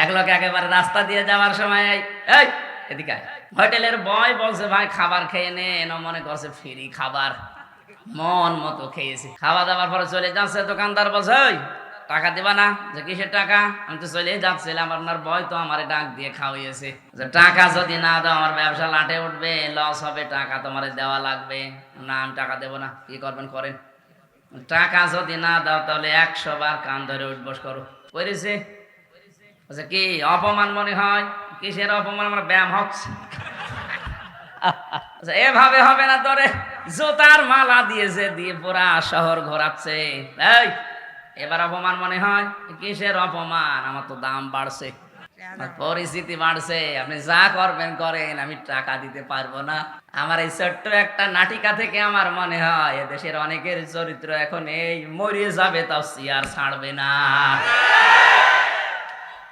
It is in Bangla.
এক লোক একেবারে রাস্তা দিয়ে যাওয়ার সময় এই এদিকে আয়। হোটেলের বয় বলছে ভাই খাবার খেয়ে নে, এনো মনে করছে ফ্রি খাবার, মন মতো খেয়েছি। খাওয়া দাওয়ার পরে চলে যাচ্ছে, দোকানদার বলছে ওই টাকা দিবা না? যে কিসের টাকা? আমি তো চলে যাচ্ছিলাম, আপনার বয় তো আমার ডাক দিয়ে খাওয়াইয়েছে, যে টাকা যদি না দাও আমার ব্যবসা লাটে উঠবে, লস হবে, টাকা তোমার দেওয়া লাগবে। না আমি টাকা দেবো না। কি করবেন করেন, টাকা যদি না দাও তাহলে 100 বার কান ধরে উঠবস করো। করেছে। আচ্ছা কি অপমান মনে হয়? কিসের অপমান? আমার ব্যায়াম হচ্ছে। আচ্ছা এভাবে হবে না, তোরে জুতার মালা দিয়েছে, দিয়ে পুরা শহর ঘোরাচ্ছে। এই এবার অপমান মনে হয়? কিসের অপমান? আমার তো দাম বাড়ছে, পরিস্থিতি বাড়ছে, আপনি যা করবেন করেন, আমি টাকা দিতে পারবো না। আমার এই ছোট্ট একটা নাটিকা থেকে আমার মনে হয় এদেশের অনেকের চরিত্র এখন এই মরিয়ে যাবে, তাও চেয়ার ছাড়বে না।